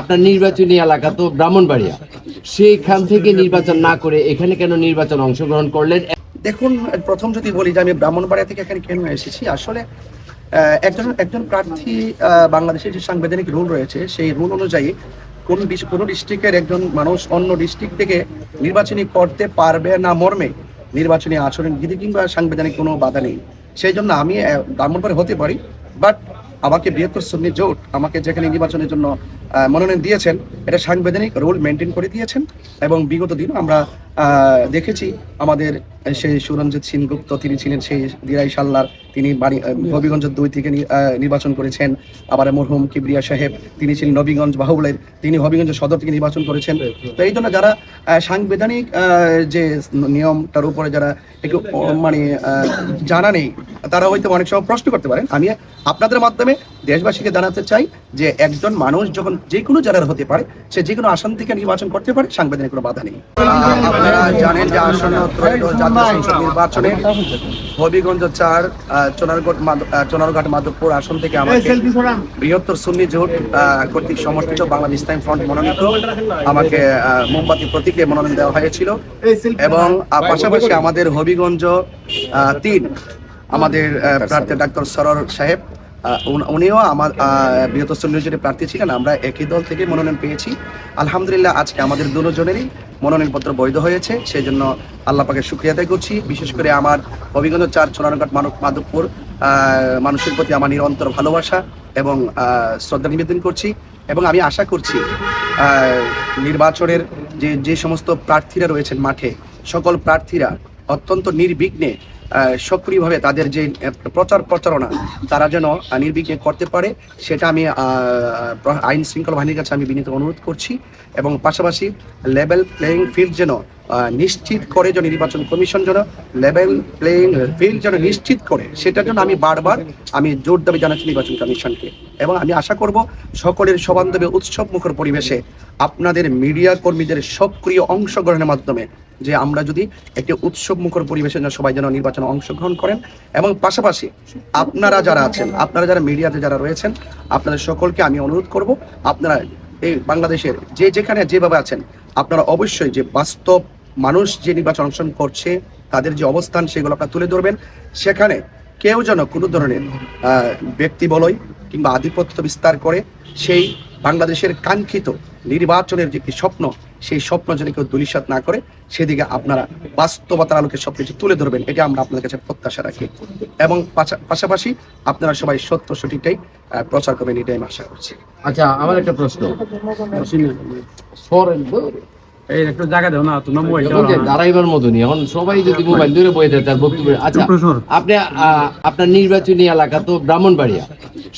আপনার নির্বাচনী এলাকা তো ব্রাহ্মণবাড়িয়া, সেইখান থেকে নির্বাচন না করে এখানে কেন নির্বাচন অংশগ্রহণ করলেন? দেখুন, প্রথম যদি বলি যে আমি ব্রাহ্মণবাড়িয়া থেকে এখানে কেন এসেছি, আসলে একজন একজন প্রার্থী, বাংলাদেশের যে সাংবিধানিক রুল রয়েছে সেই রুল অনুযায়ী কোন ডিস্ট্রিক্টের একজন মানুষ অন্য ডিস্ট্রিক্ট থেকে নির্বাচনী করতে পারবে না মর্মে নির্বাচনী আচরণবিধি কিংবা সাংবিধানিক কোনো বাধা নেই। সেই জন্য আমি ব্রাহ্মণবাড়িয়া হতে পারি, বাট আমাকে বৃহত্তর সুন্নি জোট আমাকে যেখানে নির্বাচনের জন্য মনোনয়ন দিয়েছেন, এটা সাংবিধানিক রুল মেনটেন করে দিয়েছেন। এবং বিগত দিন আমরা দেখেছি আমাদের সেই সুরঞ্জিত সেনগুপ্ত, তিনি ছিলেন সেই দিরাই সাল্লার, তিনি হবিগঞ্জ 2 থেকে নির্বাচন করেছেন। আবার মরহুম কিবরিয়া সাহেব, তিনি ছিলেন নবীগঞ্জ বাহুবলের, তিনি হবিগঞ্জ সদর থেকে নির্বাচন করেছেন। তো এই জন্য যারা সাংবিধানিক যে নিয়মটার উপরে যারা একটু জানা নেই, তারা হয়তো অনেক সময় প্রশ্ন করতে পারেন। আমি আপনাদের মাধ্যমে দেশবাসীকে জানাতে চাই যে একজন মানুষ যখন যে কোনো জেলার হতে পারে, সে যে কোনো আসন থেকে নির্বাচন করতে পারে, সাংবিধানিক কোনো বাধা নেই। আপনারা জানেন যে আসন্ন ত্রয়োদশ জাতীয় সংসদ নির্বাচনে হবিগঞ্জ 4 চোনারঘাট মাধবপুর আসন থেকে আমাকে বৃহত্তর সুন্নি জোট কর্তৃক সমর্থিত বাংলাদেশ ইসলামী ফ্রন্ট মনোনীত আমাকে মোমবাতি প্রতীকে মনোনয়ন দেওয়া হয়েছিল। এবং পাশাপাশি আমাদের হবিগঞ্জ 3 আমাদের প্রার্থী ডাক্তার সরর সাহেব, উনিও আমার বৃহত্তর সুন্নি জোটের প্রার্থী ছিলেন। আমরা একই দল থেকে মনোনয়ন পেয়েছি। আলহামদুলিল্লাহ, আজকে আমাদের দুজনেরই মনোনয়নপত্র বৈধ হয়েছে, সেই জন্য আল্লাহ পাকের শুকরিয়া আদায় করছি। বিশেষ করে আমার হবিগঞ্জ 4 চোনারঘাট মাধবপুর মানুষের প্রতি আমার নিরন্তর ভালোবাসা এবং শ্রদ্ধা নিবেদন করছি। এবং আমি আশা করছি নির্বাচনের যে সমস্ত প্রার্থীরা রয়েছেন মাঠে, সকল প্রার্থীরা অত্যন্ত নির্বিঘ্নে সক্রিয়ভাবে তাদের যে প্রচারণা তারা যেন নির্বিঘ্নে করতে পারে, সেটা আমি আইন শৃঙ্খলা বাহিনীর কাছে আমি বিনীত অনুরোধ করছি। এবং পাশাপাশি লেভেল প্লেয়িং ফিল্ড যেন নিশ্চিত করে, যেন নির্বাচন কমিশন যেন লেভেল প্লেয়িং ফিল্ড যেন নিশ্চিত করে, সেটার জন্য আমি বারবার জোর দাবি জানাচ্ছি নির্বাচন কমিশনকে। এবং আমি আশা করব সকলের সবান্ধবে উৎসব মুখর পরিবেশে আপনাদের মিডিয়া কর্মীদের সক্রিয় অংশগ্রহণের মাধ্যমে যে আমরা যদি একটি উৎসব মুখর পরিবেশে সবাই যেন নির্বাচনে অংশগ্রহণ করেন। এবং পাশাপাশি আপনারা যারা আছেন, আপনারা যারা মিডিয়াতে যারা রয়েছেন, আপনাদের সকলকে আমি অনুরোধ করব, আপনারা এই বাংলাদেশের যেখানে যেভাবে আছেন, আপনারা অবশ্যই যে বাস্তব মানুষ যে নির্বাচন অংশগ্রহণ করছে তাদের যে অবস্থান, সেগুলো আপনারা তুলে ধরবেন। সেখানে কেউ যেন কোনো ধরনের ব্যক্তি বলয় কিংবা আধিপত্য বিস্তার করে সেই বাংলাদেশের কাঙ্ক্ষিত নির্বাচনের যে স্বপ্ন, সেই স্বপ্ন যেন কেউ ধূলিসাৎ না করে, সেদিকে আপনারা বাস্তবতার আলোকে সবকিছু তুলে ধরবেন, এটা আমরা আপনাদের কাছে প্রত্যাশা রাখি। এবং পাশাপাশি আপনারা সবাই সত্য সঠিকটাই প্রচার করবেন, এটাই আমি আশা করছি। আচ্ছা, আমার একটা প্রশ্ন, এই একটু জায়গা দাও না, তোমরা মোবাইল দাঁড়াইবার মতনই এখন সবাই যদি মোবাইল ধরে বয়ে দেয় তার বক্তব্য। আচ্ছা, আপনি আপনার নির্বাচনী এলাকা তো ব্রাহ্মণবাড়িয়া,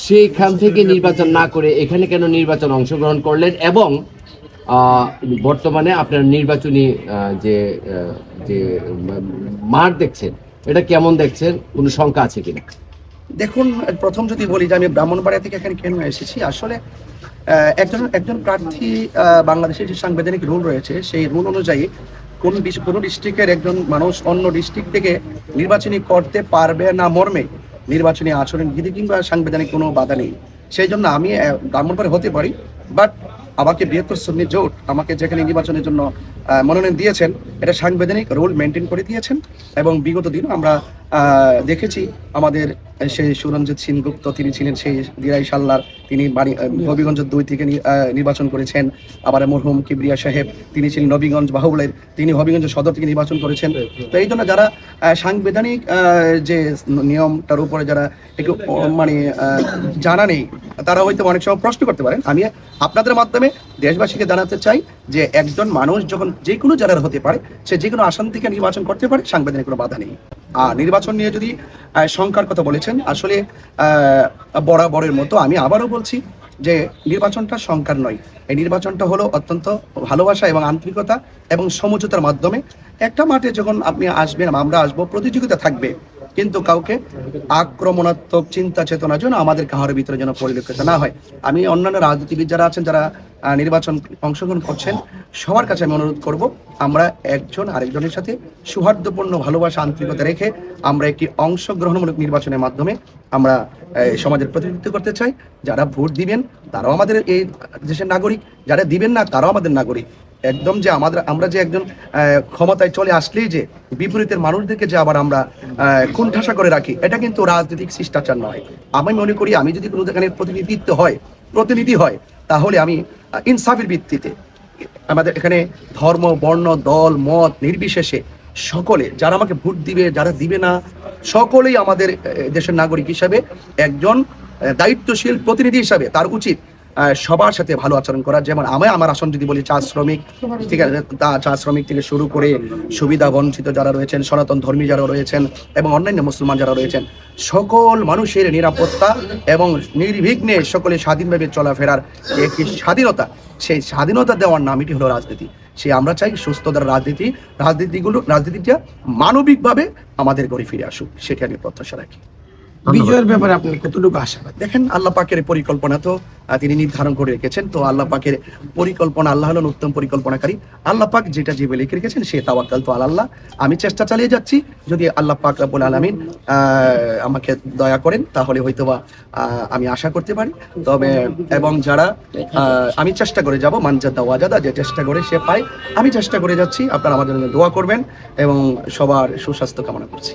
সেইখান থেকে নির্বাচন না করে এখানে কেন নির্বাচন অংশগ্রহণ করলেন? এবং বর্তমানে আপনার নির্বাচনী যে যে মাঠ দেখছেন, এটা কেমন দেখছেন? কোনো শঙ্কা আছে কিনা? দেখুন, প্রথম যদি বলি যে আমি ব্রাহ্মণবাড়িয়া থেকে এখানে কেন এসেছি, আসলে একজন প্রার্থী, বাংলাদেশের যে সাংবিধানিক রুল রয়েছে সেই রুল অনুযায়ী কোন ডিস্ট্রিক্টের একজন মানুষ অন্য ডিস্ট্রিক্ট থেকে নির্বাচনী করতে পারবে না মর্মে নির্বাচনী আচরণবিধি কিংবা সাংবিধানিক কোনো বাধা নেই। সেই জন্য আমি ব্রাহ্মণবাড়িয়া হতে পারি, বাট আমাকে বৃহত্তর সুন্নি জোট আমাকে যেখানে নির্বাচনের জন্য মনোনয়ন দিয়েছেন, এটা সাংবিধানিক রুল মেনটেন করে দিয়েছেন। এবং বিগত দিন আমরা দেখেছি আমাদের সেই সুরঞ্জিত সেনগুপ্ত, তিনি ছিলেন সেই দিরাই সাল্লার, তিনি হবিগঞ্জ 2 থেকে নির্বাচন করেছেন। আবার মরহুম কিবরিয়া সাহেব, তিনি ছিলেন নবীগঞ্জ বাহুবলের, তিনি হবিগঞ্জ সদর থেকে নির্বাচন করেছেন। তো এই জন্য যারা সাংবিধানিক যে নিয়মটার উপরে যারা একটু জানা নেই, তারা হয়তো অনেক সময় প্রশ্ন করতে পারেন। আমি আপনাদের মাধ্যমে দেশবাসীকে জানাতে চাই যে একজন মানুষ যখন যে কোনো জেলার হতে পারে, সে যে কোনো আসন থেকে নির্বাচন করতে পারে, সাংবিধানিক কোনো বাধা নেই। আর নির্বাচন নিয়ে যদি সংখ্যার কথা বলেছেন, আসলে বরাবরের মতো আমি আবারও বলছি যে নির্বাচনটা সংখ্যার নয়, এই নির্বাচনটা হলো অত্যন্ত ভালোবাসা এবং আন্তরিকতা এবং সমঝোতার মাধ্যমে। একটা মাঠে যখন আপনি আসবেন, আমরা আসবো, প্রতিযোগিতা থাকবে, কিন্তু কাউকে আক্রমণাত্মক চিন্তা চেতনা যেন আমাদের কাহার ভিতরে যেন পরিলক্ষিত না হয়। আমি অন্যান্য রাজনীতিবিদ যারা আছেন, যারা নির্বাচন অংশগ্রহণ করছেন, সবার কাছে আমি অনুরোধ করব, আমরা একজন আরেকজনের সাথে সৌহার্দ্যপূর্ণ ভালোবাসা আন্তরিকতা রেখে আমরা একটি অংশগ্রহণমূলক নির্বাচনের মাধ্যমে আমরা সমাজের প্রতিনিধিত্ব করতে চাই। যারা ভোট দিবেন তারাও আমাদের এই দেশের নাগরিক, যারা দিবেন না তারাও আমাদের নাগরিক। একদম যে আমরা যে একজন ক্ষমতায় চলে আসলেই যে বিপরীতের মানুষদেরকে যে আবার আমরা কুণ্ঠাসা করে রাখি, এটা কিন্তু রাজনৈতিক শিষ্টাচার নয়। আমি মনে করি আমি যদি কোনো এখানে প্রতিনিধি হয় তাহলে আমি ইনসাফের ভিত্তিতে, আমাদের এখানে ধর্ম, বর্ণ, দল, মত নির্বিশেষে সকলে যারা আমাকে ভোট দিবে, যারা দিবে না, সকলেই আমাদের দেশের নাগরিক হিসাবে একজন দায়িত্বশীল প্রতিনিধি হিসাবে তার উচিত সবার সাথে ভালো আচরণ করা। যেমন আমার আসন যদি বলি, চা শ্রমিক, ঠিক আছে, চা শ্রমিক থেকে শুরু করে সুবিধা বঞ্চিত যারা রয়েছেন, সনাতন ধর্মী যারা রয়েছেন এবং অন্যান্য মুসলমান যারা রয়েছেন, সকল মানুষের নিরাপত্তা এবং নির্বিঘ্নে সকলে স্বাধীনভাবে চলাফেরার যে একটি স্বাধীনতা, সেই স্বাধীনতা দেওয়ার নামটি হলো রাজনীতি। সে আমরা চাই সুস্থতার রাজনীতিটা মানবিকভাবে আমাদের ঘরে ফিরে আসুক, সেটা আমি প্রত্যাশা রাখি। বিজয়ের ব্যাপারে আপনি কতটুকু আশাবাদী? দেখেন, আল্লাহ পাকের পরিকল্পনা তো তিনি নির্ধারণ করে রেখেছেন। তো আল্লাহ পাকের পরিকল্পনা, আল্লাহ হলেন উত্তম পরিকল্পনাকারী। আল্লাহ পাক যেটা জীবে লিখে রেখেছেন সে তাওয়াক্কাল তো আল্লাহ। আমি চেষ্টা চালিয়ে যাচ্ছি, যদি আল্লাহ পাক রব্বুল আলামিন আমাকে দয়া করেন তাহলে হয়তোবা আমি আশা করতে পারি। তবে এবং যারা আমি চেষ্টা করে যাব, মানজাদা ওয়াজাদা, যে চেষ্টা করে সে পায়। আমি চেষ্টা করে যাচ্ছি, আপনারা আমাদের জন্য দোয়া করবেন এবং সবার সুস্বাস্থ্য কামনা করছি।